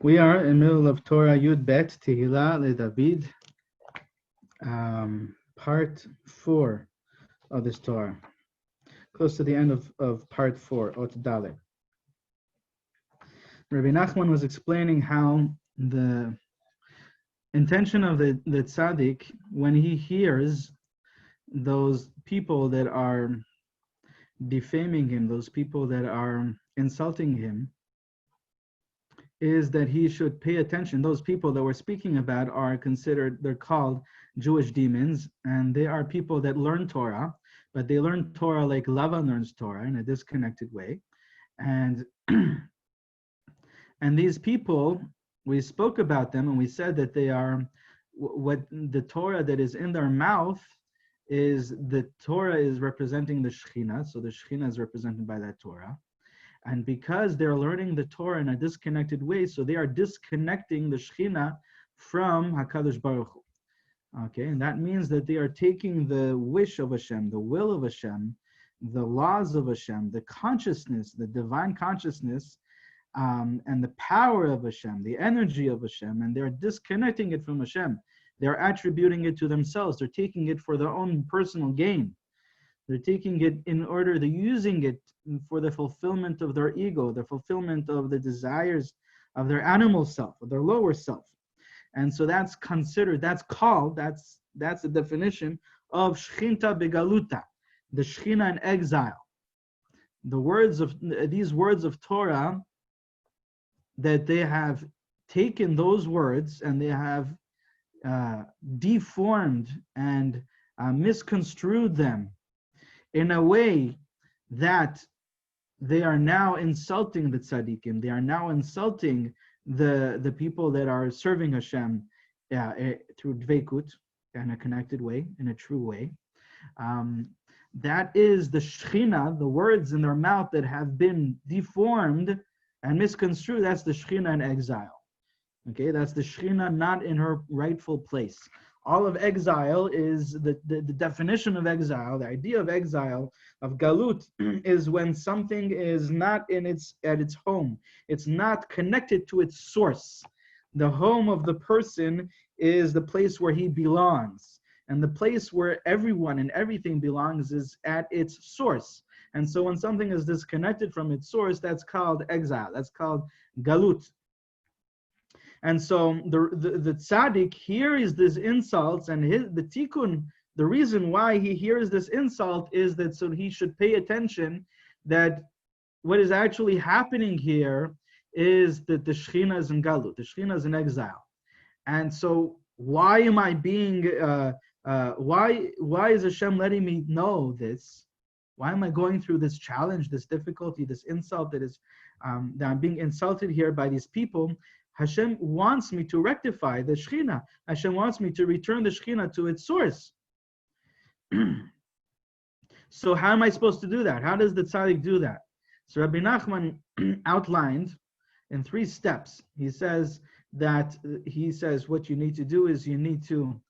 We are in the middle of Torah Yud Bet Tehillah LeDavid, part 4 of this Torah, close to the end of part 4, Ot Dalet. Rebbe Nachman was explaining how the intention of the tzaddik, when he hears those people that are defaming him, those people that are insulting him, is that he should pay attention. Those people that we're speaking about they're called Jewish demons, and they are people that learn Torah, but they learn Torah like Lavan learns Torah in a disconnected way. And and these people, we spoke about them and we said that they are what the Torah that is in their mouth is, the Torah is representing the Shekhinah, so the Shekhinah is represented by that Torah. And because they're learning the Torah in a disconnected way, so they are disconnecting the Shekhinah from HaKadosh Baruch Hu. Okay, and that means that they are taking the wish of Hashem, the will of Hashem, the laws of Hashem, the consciousness, the divine consciousness, and the power of Hashem, the energy of Hashem, and they're disconnecting it from Hashem. They're attributing it to themselves. They're taking it for their own personal gain. They're taking it they're using it for the fulfillment of their ego, the fulfillment of the desires of their animal self, of their lower self. And so that's the definition of Shechinta Begaluta, the Shekhinah in exile. These words of Torah, that they have taken those words and they have deformed and misconstrued them in a way that they are now insulting the tzaddikim. They are now insulting the people that are serving Hashem through dveikut, in a connected way, in a true way. That is the Shekhinah, the words in their mouth that have been deformed and misconstrued. That's the Shekhinah in exile. Okay, that's the Shekhinah not in her rightful place. All of exile is the definition of exile, the idea of exile, of galut, is when something is not at its home. It's not connected to its source. The home of the person is the place where he belongs. And the place where everyone and everything belongs is at its source. And so when something is disconnected from its source, that's called exile. That's called galut. And so the tzaddik hears these insults, and the tikkun, the reason why he hears this insult is that so he should pay attention that what is actually happening here is that the Shekhinah is in galut, the Shekhinah is in exile. And so why am I being, why is Hashem letting me know this? Why am I going through this challenge, this difficulty, this insult that I'm being insulted here by these people? Hashem wants me to rectify the Shekhinah. Hashem wants me to return the Shekhinah to its source. So how am I supposed to do that? How does the tzaddik do that? So Rabbi Nachman outlined in 3 steps. He says what you need to do is you need to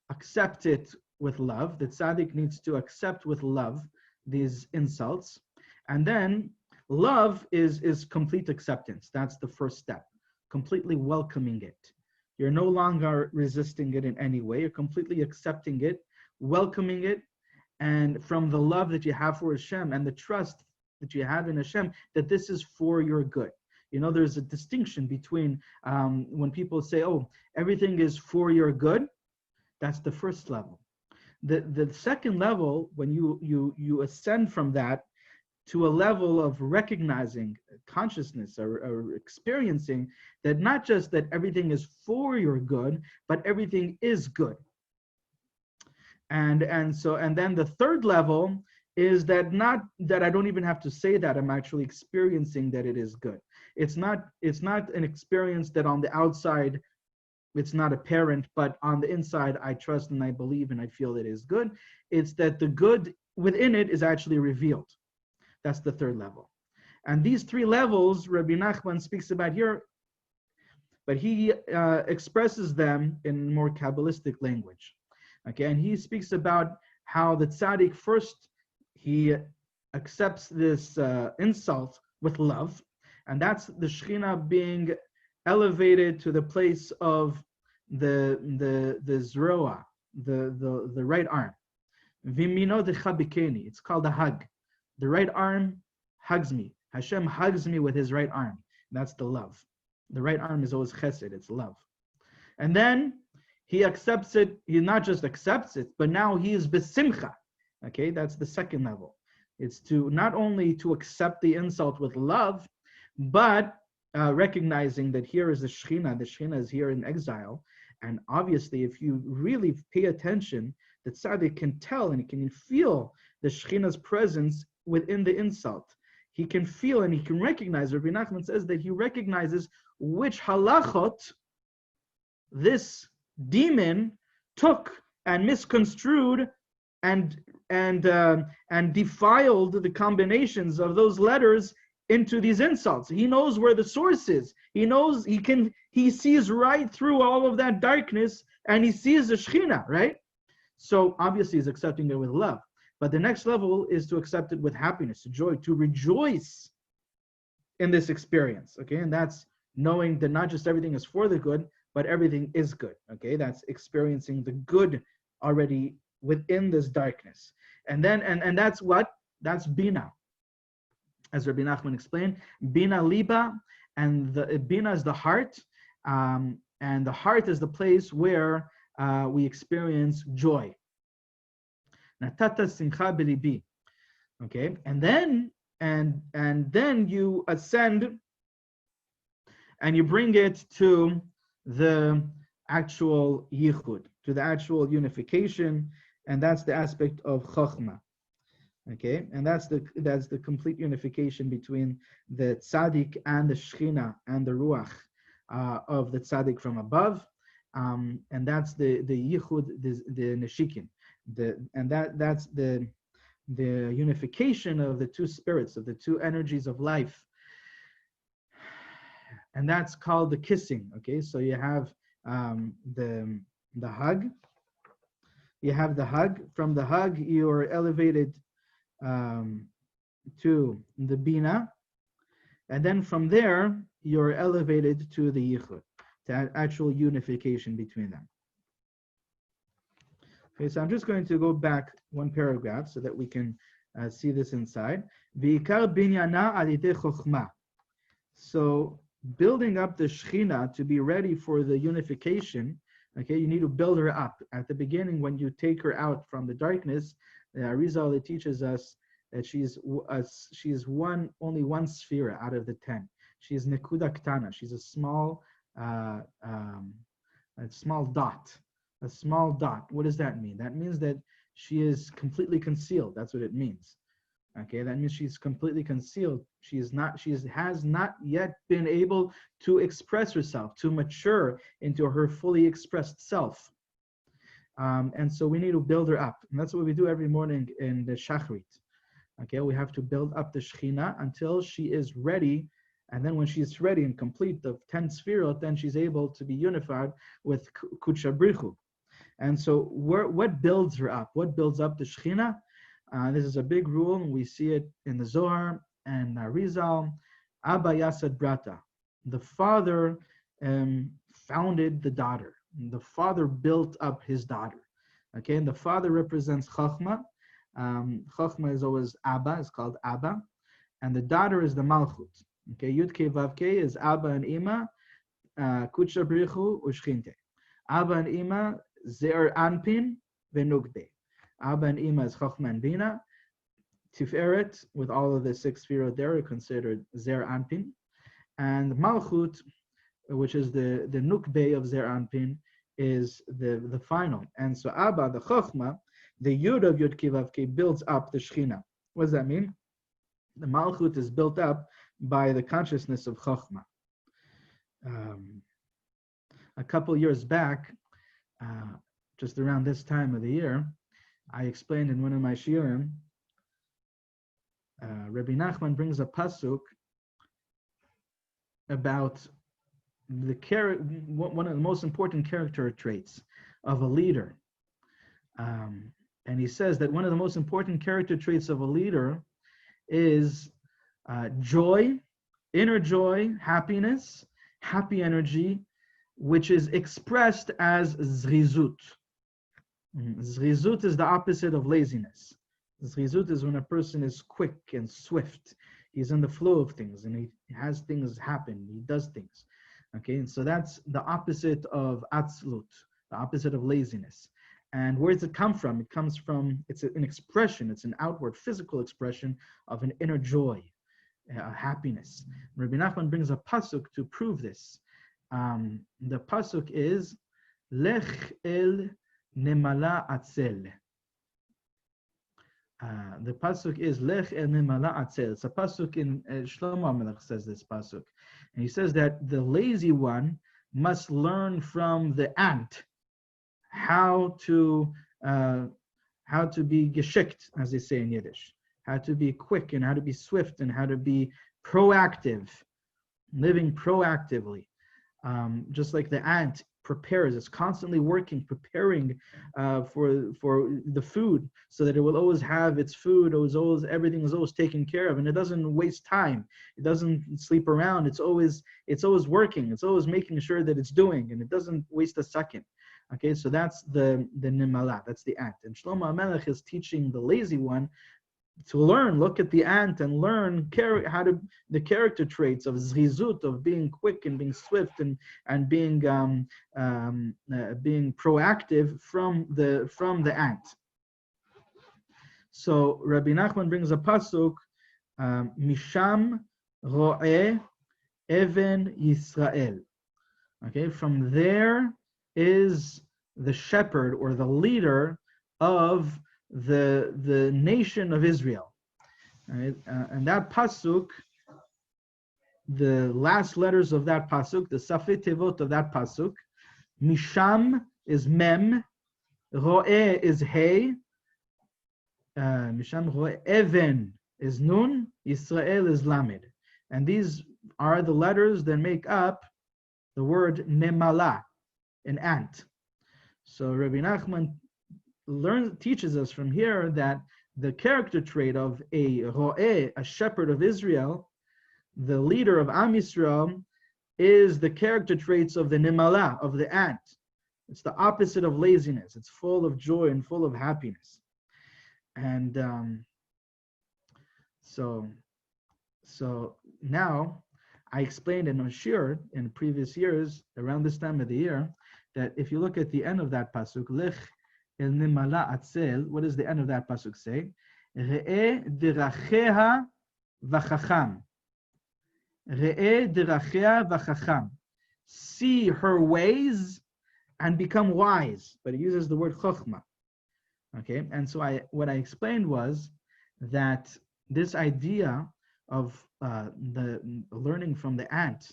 accept it with love. The tzaddik needs to accept with love these insults. And then love is complete acceptance. That's the first step. Completely welcoming it. You're no longer resisting it in any way. You're completely accepting it, welcoming it, and from the love that you have for Hashem and the trust that you have in Hashem, that this is for your good. You know, there's a distinction between when people say, oh, everything is for your good. That's the first level. The second level, when you ascend from that to a level of recognizing consciousness or experiencing that not just that everything is for your good, but everything is good. And then the third level is that not that I don't even have to say that, I'm actually experiencing that it is good. It's not an experience that on the outside it's not apparent, but on the inside I trust and I believe and I feel it is good. It's that the good within it is actually revealed. That's the third level. And these 3 levels, Rabbi Nachman speaks about here, but he expresses them in more Kabbalistic language. Okay, and he speaks about how the tzaddik first, he accepts this insult with love, and that's the Shekhinah being elevated to the place of the zroa, the right arm. Vimino dechabikeni. It's called a hug. The right arm hugs me. Hashem hugs me with his right arm. That's the love. The right arm is always chesed. It's love. And then he accepts it. He not just accepts it, but now he is besimcha. Okay, that's the second level. It's to not only to accept the insult with love, but recognizing that here is the Shekhinah is here in exile. And obviously, if you really pay attention, the tzaddik can tell and he can feel the Shekhinah's presence within the insult. He can feel and he can recognize. Rabbi Nachman says that he recognizes which halachot this demon took and misconstrued and defiled the combinations of those letters into these insults. He knows where the source is. He knows he sees right through all of that darkness and he sees the Shekhinah, right? So obviously he's accepting it with love. But the next level is to accept it with happiness, joy, to rejoice in this experience, okay? And that's knowing that not just everything is for the good, but everything is good, okay? That's experiencing the good already within this darkness. And then, and that's what? That's Bina. As Rabbi Nachman explained, Bina Liba, and the Bina is the heart, and the heart is the place where we experience joy. Natata simcha belibi. Okay, and then you ascend and you bring it to the actual yichud, to the actual unification, and that's the aspect of chokhmah. Okay, and that's the complete unification between the tzaddik and the shechina and the ruach of the tzaddik from above, and that's the yichud, the neshikin, that's the unification of the two spirits, of the two energies of life, and that's called the kissing. Okay, so you have the hug. You have the hug. From the hug, you are elevated to the bina, and then from there you're elevated to the yichud, to actual unification between them. Okay, so I'm just going to go back one paragraph so that we can see this inside. V'ikar binyana alidei chokhmah. So building up the Shekhinah to be ready for the unification, okay, you need to build her up. At the beginning, when you take her out from the darkness, Arizal teaches us that she's only one sphere out of the 10. She's nekuda ktana. She's a small dot. A small dot. What does that mean? That means that she is completely concealed. That's what it means. Okay, that means she's completely concealed. She has not yet been able to express herself, to mature into her fully expressed self. And so we need to build her up. And that's what we do every morning in the Shachrit. Okay, we have to build up the Shekhinah until she is ready. And then when she's ready and complete the 10 Sfirot, then she's able to be unified with Kudsha Brichu. And so what builds her up? What builds up the Shekhinah? This is a big rule, and we see it in the Zohar and Rizal. Abba Yasad Brata. The father founded the daughter. The father built up his daughter. Okay, and the father represents Chachma. Chachma is always Abba, it's called Abba. And the daughter is the Malchut. Okay, Yud Kei Vav Kei is Abba and Ima, Kudsha Brichu Ushchinte. Abba and Ima, Zer Anpin, Venukbe. Abba and Ima is Chachma and Bina. Tiferet, with all of the 6 Sfirot there, are considered Zer Anpin. And Malchut, which is the Nukbe of Zer Anpin, is the final. And so Abba, the Chachma, the Yud of Yud Kei Vav Kei, builds up the Shekhinah. What does that mean? The Malchut is built up by the consciousness of Chachma. A couple years back, just around this time of the year, I explained in one of my shiurim, Rebbe Nachman brings a pasuk about one of the most important character traits of a leader. And he says that one of the most important character traits of a leader is joy, inner joy, happiness, happy energy, which is expressed as zrizut. Zrizut is the opposite of laziness. Zrizut is when a person is quick and swift. He's in the flow of things and he has things happen. He does things. Okay, and so that's the opposite of atzlut, the opposite of laziness. And where does it come from? It comes from, it's an expression, it's an outward physical expression of an inner joy, happiness. Rabbi Nachman brings a pasuk to prove this. The pasuk is, Lech el nemala atzel. The pasuk is Lech el nemala atzel. It's a pasuk in Shlomo HaMelech says this pasuk. And he says that the lazy one must learn from the ant how to be geschickt, as they say in Yiddish, how to be quick and how to be swift and how to be proactive, living proactively. Just like the ant prepares, it's constantly working, preparing for the food, so that it will always have its food, everything is always taken care of, and it doesn't waste time. It doesn't sleep around. It's always working. It's always making sure that it's doing, and it doesn't waste a second. Okay, so that's the nimala, that's the ant. And Shlomo HaMelech is teaching the lazy one to learn, look at the ant and learn the character traits of zrizut, of being quick and being swift and being proactive from the ant. So Rabbi Nachman brings a pasuk, Misham ro'eh even Yisrael. Okay, from there is the shepherd or the leader of the nation of Israel. Right? And that pasuk, the last letters of that pasuk, the safei tevot of that pasuk, Misham is mem, ro'eh is hey, Misham ro'eh even is nun, Yisrael is lamed. And these are the letters that make up the word nemala, an ant. So Rabbi Nachman teaches us from here that the character trait of a ro'eh, a shepherd of Israel, the leader of Am Yisrael, is the character traits of the nimala, of the ant. It's the opposite of laziness. It's full of joy and full of happiness. And so now I explained in Ashir in previous years, around this time of the year, that if you look at the end of that pasuk, Lech el nimala atzel, what does the end of that pasuk say? Re'eh deracheha v'chacham. Re'eh deracheha v'chacham. See her ways and become wise. But it uses the word chokhmah. Okay, and so what I explained was that this idea of the learning from the ant,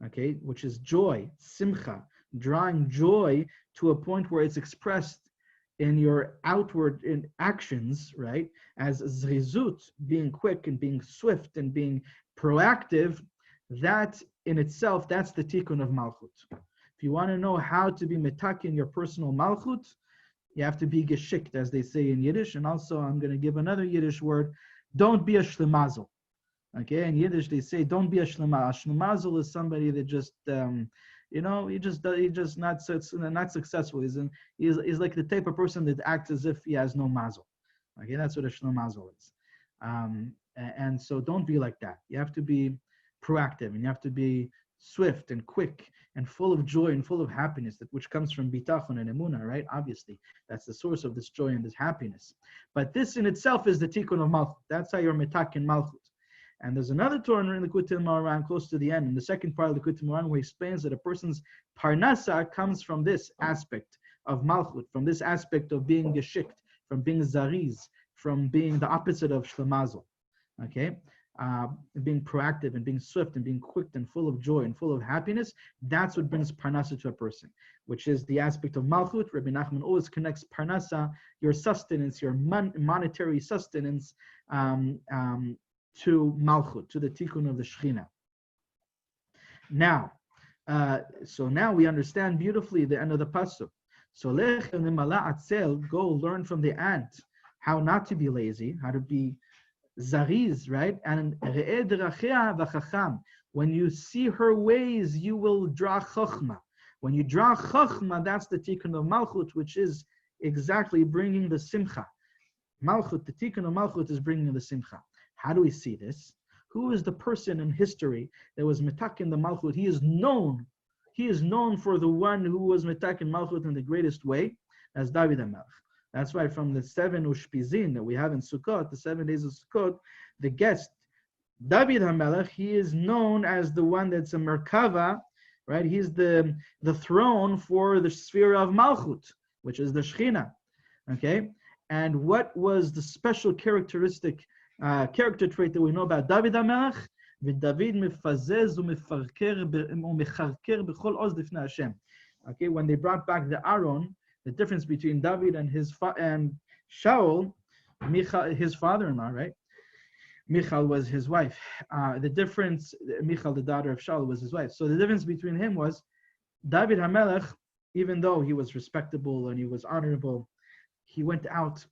okay, which is joy, simcha, drawing joy to a point where it's expressed in your outward in actions, right? As zrizut, being quick and being swift and being proactive, that in itself, that's the tikkun of malchut. If you want to know how to be metakin your personal malchut, you have to be geschickt, as they say in Yiddish. And also, I'm going to give another Yiddish word, don't be a shlemazel. Okay, in Yiddish they say, don't be a shlemazel. A shlemazel is somebody that just, he just not successful. He's like the type of person that acts as if he has no mazel. Okay, that's what a shlemazel is. And so don't be like that. You have to be proactive, and you have to be swift and quick and full of joy and full of happiness, which comes from bitachon and emunah, right? Obviously, that's the source of this joy and this happiness. But this in itself is the tikkun of malchut. That's how you're metakin malchut. And there's another Torah in Likutei Moharan close to the end, in the second part of Likutei Moharan, where he explains that a person's parnasa comes from this aspect of malchut, from this aspect of being geschikt, from being zariz, from being the opposite of shlemazel. Okay? Being proactive and being swift and being quick and full of joy and full of happiness, that's what brings parnasa to a person, which is the aspect of malchut. Rebbe Nachman always connects parnasa, your sustenance, your monetary sustenance, to malchut, to the tikkun of the Shechina. Now, so now we understand beautifully the end of the pasuk. So lech nimala atzel, go learn from the ant how not to be lazy, how to be zariz, right? And re'eh derachea v'chacham. When you see her ways, you will draw chokhmah. When you draw chokhmah, that's the tikkun of malchut, which is exactly bringing the simcha. Malchut, the tikkun of malchut is bringing the simcha. How do we see this? Who is the person in history that was metakin the malchut? He is known for the one who was metakin malchut in the greatest way, as David HaMelech. That's why from the 7 ushpizin that we have in Sukkot, the 7 days of Sukkot, the guest, David HaMelech, he is known as the one that's a merkava, right? He's the throne for the sphere of malchut, which is the Shechina, okay? And what was the special character trait that we know about David HaMelech? ודוד מפזז ומחרקר בכל עוז לפני השם. Okay, when they brought back the Aaron, the difference between David and Shaul, his father-in-law, right? Michal was his wife. The difference, Michal, the daughter of Shaul, was his wife. So the difference between him was David HaMelech, even though he was respectable and he was honorable, he went out,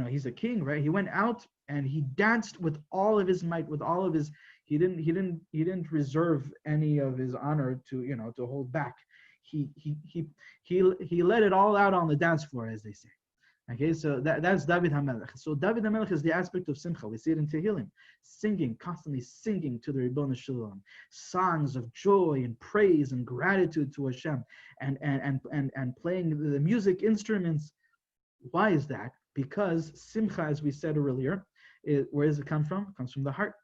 he's a king, right? He went out and he danced with all of his might, with all of his, he didn't reserve any of his honor to hold back. He let it all out on the dance floor, as they say. Okay, so that's David HaMelech. So David HaMelech is the aspect of Simcha. We see it in Tehillim, constantly singing to the Ribbon Shalom, songs of joy and praise and gratitude to Hashem, and playing the music instruments. Why is that? Because Simcha, as we said earlier, where does it come from? It comes from the heart.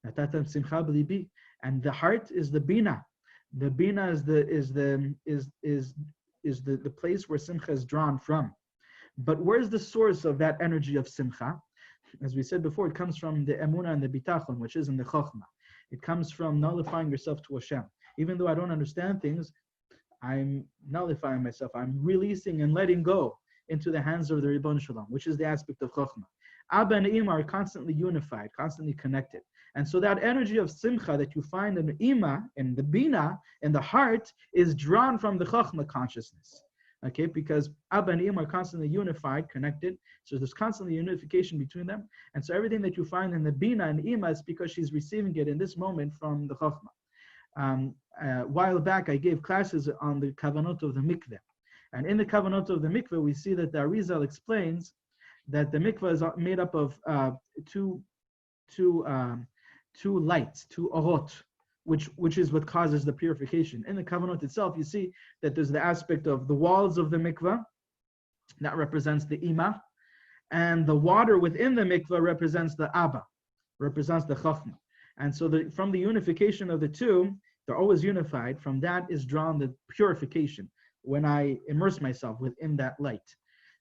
And the heart is the bina. The bina is the place where Simcha is drawn from. But where's the source of that energy of Simcha? As we said before, it comes from the emunah and the bitachon, which is in the chokhmah. It comes from nullifying yourself to Hashem. Even though I don't understand things, I'm nullifying myself. I'm releasing and letting go into the hands of the Ribbon Shalom, which is the aspect of chokhmah. Abba and Ima are constantly unified, constantly connected. And so that energy of Simcha that you find in the Ima, in the Bina, in the heart, is drawn from the chokhmah consciousness. Okay, because Abba and Ima are constantly unified, connected. So there's constantly unification between them. And so everything that you find in the Bina and Ima is because she's receiving it in this moment from the chokhmah. A while back, I gave classes on the kavanot of the mikveh. And in the kavanot of the mikveh, we see that the Arizal explains that the mikveh is made up of two lights, two orot, which is what causes the purification. In the kavanot itself, you see that there's the aspect of the walls of the mikveh, that represents the ima, and the water within the mikveh represents the abba, represents the chokhmah. And so from the unification of the two, they're always unified. From that is drawn the purification when I immerse myself within that light.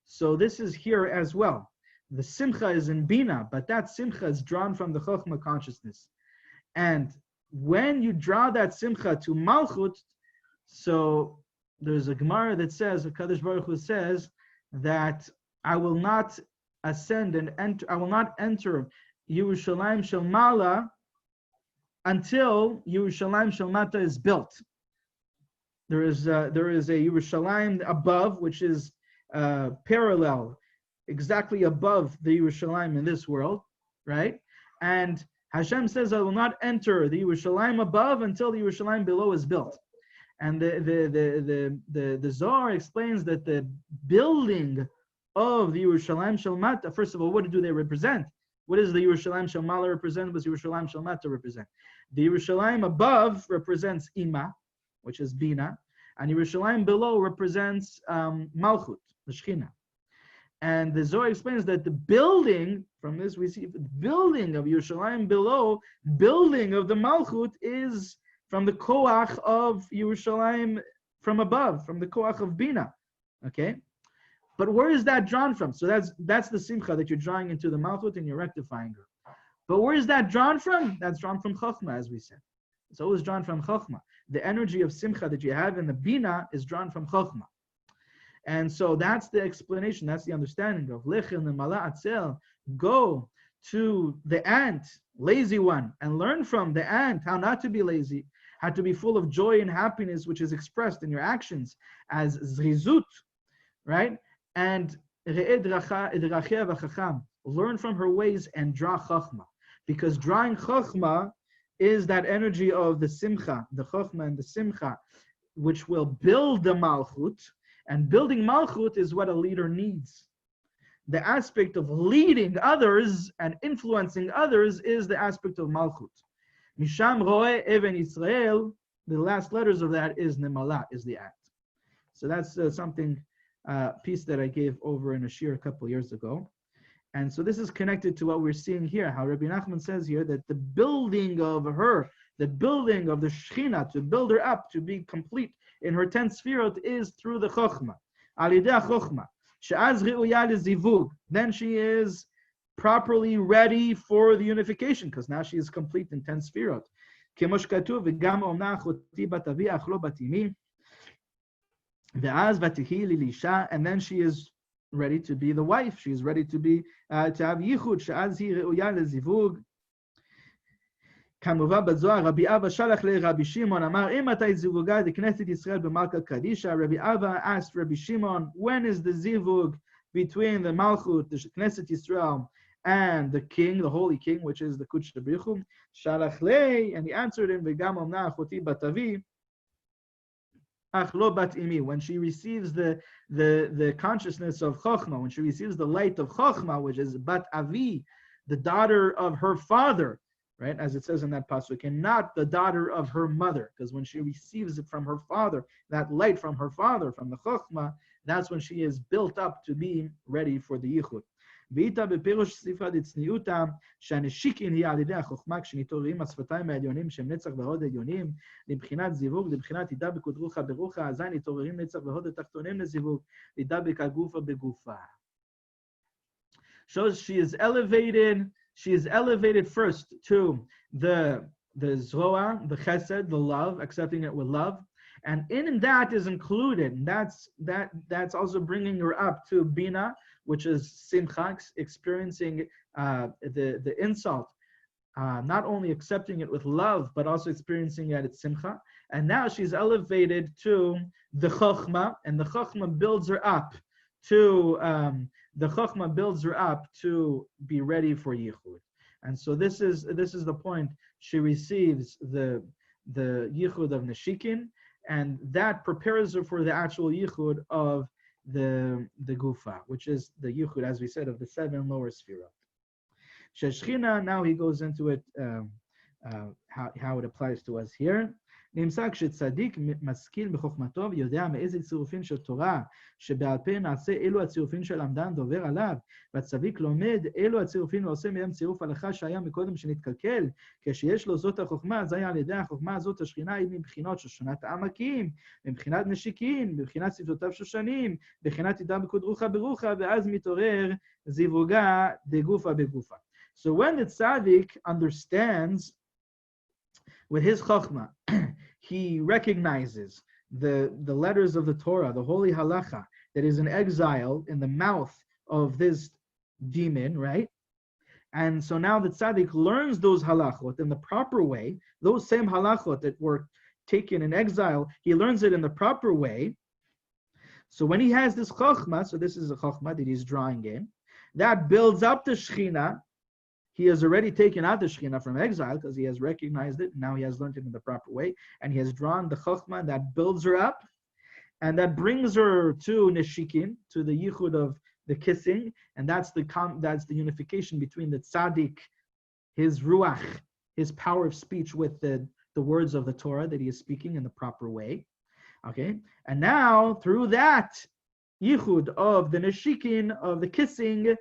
So this is here as well. The simcha is in bina, but that simcha is drawn from the chokhmah consciousness. And when you draw that simcha to malchut, so there's a Gemara that says, Kadosh Baruch Hu says that I will not ascend and enter, I will not enter Yerushalayim Shel Mala until Yerushalayim Shel Mata is built. There is a Yerushalayim above, which is parallel, exactly above the Yerushalayim in this world, right? And Hashem says, I will not enter the Yerushalayim above until the Yerushalayim below is built. And the Zohar explains that the building of the Yerushalayim Shel Mata, first of all, what do they represent? What does the Yerushalayim Shel Mala represent? What does Yerushalayim Shel Mata represent? The Yerushalayim above represents Ima, which is Bina, and Yerushalayim below represents Malchut, the Shechina. And the Zohar explains that the building, from this we see the building of Yerushalayim below, building of the Malchut is from the Koach of Yerushalayim from above, from the Koach of Bina. Okay? But where is that drawn from? So that's the Simcha that you're drawing into the Malchut and you're rectifying her. But where is that drawn from? That's drawn from Chokhmah, as we said. It's always drawn from Chokhmah. The energy of Simcha that you have in the Bina is drawn from Chokhmah. And so that's the explanation, that's the understanding of Lechem Mala Atzel. Go to the ant, lazy one, and learn from the ant how not to be lazy, how to be full of joy and happiness, which is expressed in your actions as zrizut, right? And learn from her ways and draw chachma. Because drawing chachma is that energy of the simcha, the chachma and the simcha, which will build the malchut. And building malchut is what a leader needs. The aspect of leading others and influencing others is the aspect of malchut. Misham roe even Israel, the last letters of that is nemala, is the act. So that's something, piece that I gave over in a shir a couple years ago. And so this is connected to what we're seeing here, how Rabbi Nachman says here that the building of her, the building of the Shechina, to build her up, to be complete in her 10 sefirot, is through the Chokhmah. Alideh Chokhmah. She'az ri'uya lezivug. Then she is properly ready for the unification, because now she is complete in 10 sefirot. Kemosh katuv v'gam omna achoti bat avi ach lo bat imi. Ve'az vatihi lilisha. And then she is ready to be the wife. She is ready to be to have yichud. She'az hi ri'uya lezivug. כמובן בזוהר, רבי אבא שלח לרבי שמעון, אמר, אם אתה זיווגה לכנסת ישראל במלכה קדישה, Rabbi Abba asked Rabbi Shimon, when is the zivug between the Malchut, the Knesset Yisrael, and the king, the holy king, which is the Kudesh B'Richum? Shalach lei, and he answered him, v'gam omna achoti bat avi, ach lo bat imi. When she receives the consciousness of Chochmah, when she receives the light of Chochmah, which is bat avi, the daughter of her father, right, as it says in that pasuk, and not the daughter of her mother, because when she receives it from her father, that light from her father, from the chokhmah, that's when she is built up to be ready for the yichud. ואיתה בפירוש ספרת הצניעותה, שהנשיקין היא על ידי החוכמה, כשנתעוררים השפתיים העליונים שהם נצח והוד עליונים, לבחינת זיווג, לבחינת ידבק ודרוכה ברוחה, אזי נתעוררים נצח והוד התחתונים לזיווג, ידבק הגופה בגופה. Shows she is elevated. She is elevated first to the zoa, the chesed, the love, accepting it with love, and in that is included. That's also bringing her up to bina, which is simcha, experiencing the insult, not only accepting it with love, but also experiencing it at simcha. And now she's elevated to the chokhmah, and the chokhmah builds her up to be ready for yichud. And so this is the point. She receives the yichud of neshikin, and that prepares her for the actual yichud of the gufa, which is the yichud, as we said, of the 7 lower sefirot. Sheshchina, now he goes into it, how it applies to us here. נמצא כשצדיק משכיל בחוכמתו ויודע מאיזה צירופין של תורה שבעל פה נעשה אלו הצירופין של עמדן דובר עליו, והצדיק לומד אלו הצירופין ועושה מהם צירוף הלכה שהיה מקודם שנתקלקל, כשיש לו זאת החוכמה, אז היה על ידי החוכמה הזאת השכינה היא מבחינות שושנת העמקים, מבחינת נשיקין, מבחינת שפתותיו שושנים, מבחינת ידבק ודרוכה ברוחה, ואז מתעורר זיווגה דגופה בגופה. So when the tzaddik understands with his chokhmah, he recognizes the letters of the Torah, the holy halacha, that is in exile in the mouth of this demon, right? And so now the tzaddik learns those halachot in the proper way, those same halachot that were taken in exile, he learns it in the proper way. So when he has this chokhmah, so this is a chokhmah that he's drawing in, that builds up the Shechina. He has already taken out the Shekhinah from exile because he has recognized it. Now he has learned it in the proper way. And he has drawn the Chokhmah that builds her up. And that brings her to Neshikin, to the Yichud of the kissing. And that's the unification between the Tzaddik, his Ruach, his power of speech with the words of the Torah that he is speaking in the proper way. Okay? And now, through that Yichud of the Neshikin, of the kissing,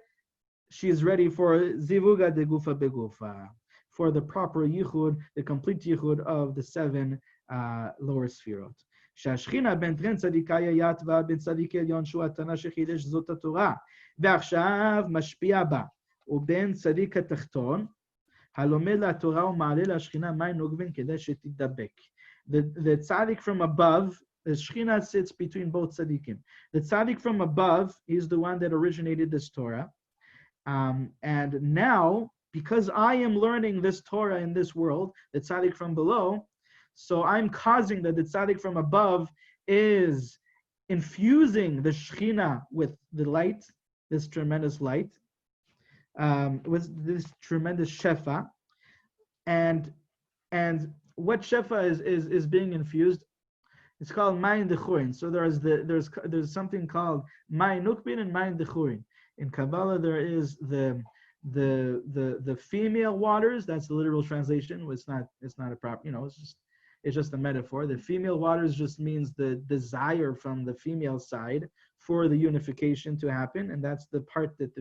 she is ready for zivuga de gufa begufa, for the proper yichud, the complete yichud of the 7 lower sefirot. שהשכינה בין טרן צדיקה יתווה בין צדיק עליון שהוא התנא שחידש זאת התורה, ועכשיו משפיע בה, ובין צדיק התחתון, הלומד לתורה ומעלה להשכינה מים נוגבין כדי שתדבק. The tzaddik from above, the Shekhinah sits between both tzaddikim. The tzaddik from above is the one that originated this Torah. And now, because I am learning this Torah in this world, the tzaddik from below, so I'm causing that the tzaddik from above is infusing the Shekhinah with the light, this tremendous light, with this tremendous shefa, and what shefa is being infused. It's called Mayin Dechurin. So there's something called Mayin Nukbin and Mayin Dechurin. In Kabbalah, there is the female waters. That's the literal translation. It's not a proper. It's just a metaphor. The female waters just means the desire from the female side for the unification to happen, and that's the part that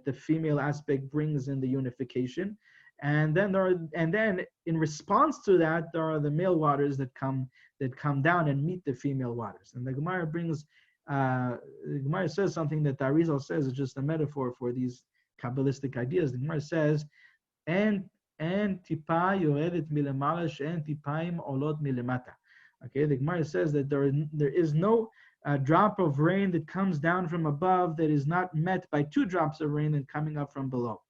the female aspect brings in the unification. And then in response to that, there are the male waters that come down and meet the female waters. And the Gemara says something that the Arizal says is just a metaphor for these Kabbalistic ideas. The Gemara says, and tipa yoredet milemala she'en tipaim olot milemata. Okay, the Gemara says that there is no drop of rain that comes down from above that is not met by two drops of rain that coming up from below.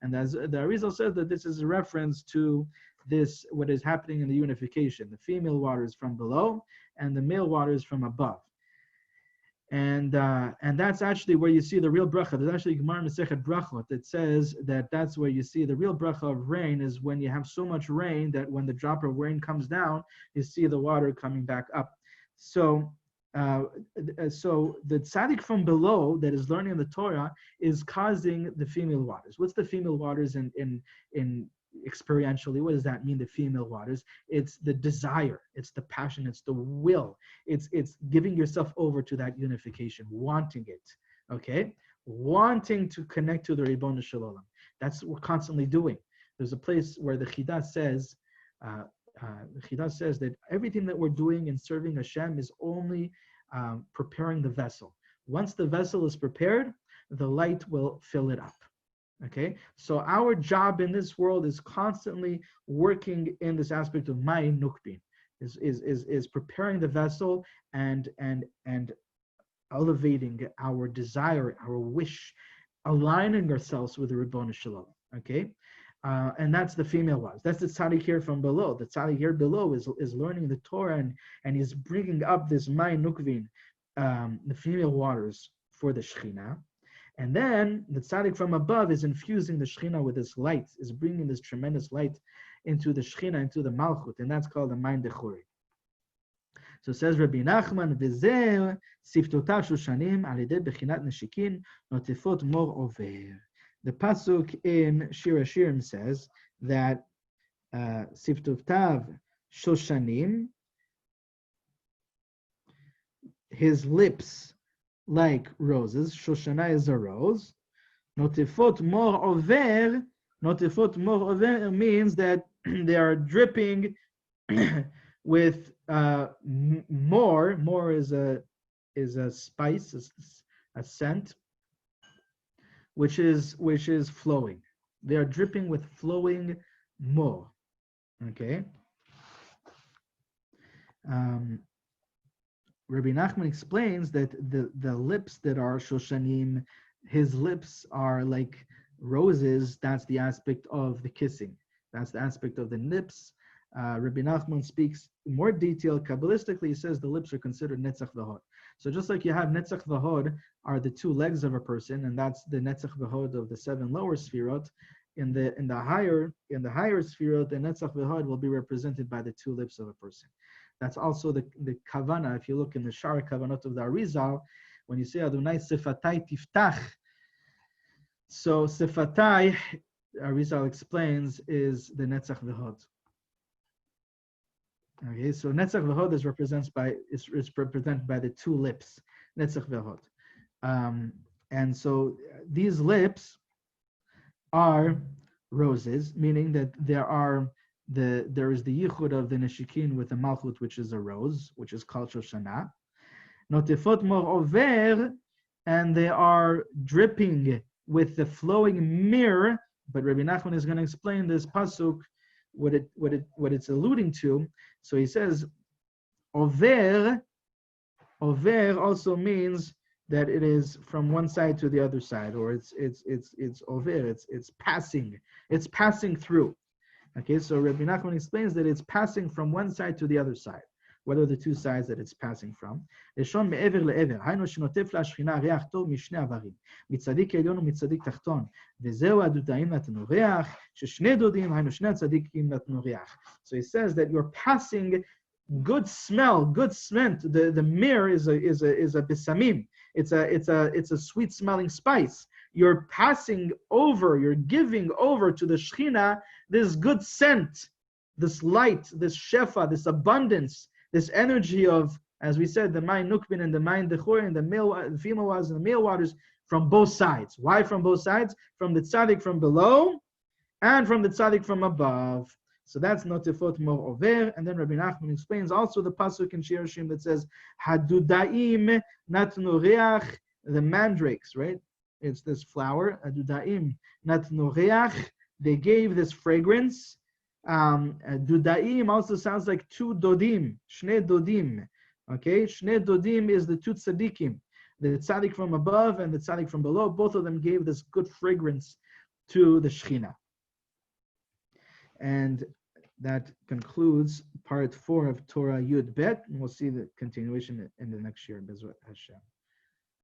And as the Arizal says that this is a reference to this, what is happening in the unification, the female waters from below and the male waters from above. And that's actually where you see the real bracha. There's actually Gemara Masechet Brachot that says that that's where you see the real bracha of rain is when you have so much rain that when the drop of rain comes down, you see the water coming back up. So the tzaddik from below that is learning the Torah is causing the female waters. What's the female waters in experientially? What does that mean, the female waters? It's the desire, it's the passion, it's the will, it's giving yourself over to that unification, wanting it, okay? Wanting to connect to the Ribono Shel Olam. That's what we're constantly doing. There's a place where the Chidah says, that everything that we're doing in serving Hashem is only preparing the vessel. Once the vessel is prepared, the light will fill it up. Okay, so our job in this world is constantly working in this aspect of Mayin Nukbin, is preparing the vessel and elevating our desire, our wish, aligning ourselves with the Ribono Shel Olam. Okay. And that's the female waters. That's the tzaddik here from below. The tzaddik here below is learning the Torah and he's bringing up this Mayin Nukvin, the female waters for the Shekhinah. And then the tzaddik from above is infusing the Shekhinah with this light, is bringing this tremendous light into the Shekhinah, into the Malchut, and that's called the Mayin Dechuri. So says Rabbi Nachman, V'zeh siftotav shushanim alidei bechinat neshikin notifot mor over. The pasuk in Shir Hashirim says that Siftotav Shoshanim, his lips like roses. Shoshana is a rose. Notifot mor over. Notifot mor over means that they are dripping with more. More is a spice, a scent, which is flowing. They are dripping with flowing more. Okay. Rabbi Nachman explains that the lips that are Shoshanim, his lips are like roses. That's the aspect of the kissing. That's the aspect of the lips. Rabbi Nachman speaks in more detail. Kabbalistically, he says the lips are considered netzach v'hod. So just like you have netzach v'hod are the two legs of a person, and that's the netzach v'hod of the seven lower sfirot. In the higher sfirot, the netzach v'hod will be represented by the two lips of a person. That's also the kavana. If you look in the Shara kavanot of the Arizal, when you say Adonai Sifatai Tiftach, so Sifatai, Arizal explains, is the netzach v'hod. Okay, so netzach v'hod is represented by the two lips, netzach v'hod, and so these lips are roses, meaning that there is the yichud of the neshikin with the malchut, which is a rose, which is called Shoshana. Notifot mor over, and they are dripping with the flowing mirror. But Rabbi Nachman is going to explain this pasuk, what it's alluding to. So he says, over also means that it is from one side to the other side, or it's over, it's passing through. Okay, so Rebbe Nachman explains that it's passing from one side to the other side. what are the two sides that it's passing from? ראשון מעבר לעבר, היינו שנוטף להשכינה ריח טוב משני עברים, מצדיק עליון ומצדיק תחתון, וזהו הדודאים נתנו ריח, ששני דודים, היינו שני הצדיקים נתנו ריח. So he says that you're passing good smell, good scent. The myrrh is a besamim. It's a sweet smelling spice. You're passing over, you're giving over to the Shekhinah this good scent, this light, this shefa, this abundance, this energy of, as we said, the Mayin Nukbin and the Mayin Dechor and the female waters and the male waters from both sides. Why from both sides? From the tzaddik from below and from the tzaddik from above. So that's notifot mor over. And then Rabbi Nachman explains also the pasuk in Shir Hashim that says, Hadudaim natnu reach, the mandrakes, right? It's this flower, Hadudaim natnu reach. They gave this fragrance. Dudaim also sounds like two dodim, shne dodim. Okay, shne dodim is the two tzaddikim, the tzaddik from above and the tzaddik from below. Both of them gave this good fragrance to the Shekhinah. And that concludes part 4 of Torah Yud Bet, and we'll see the continuation in the next year, Bezrat Hashem.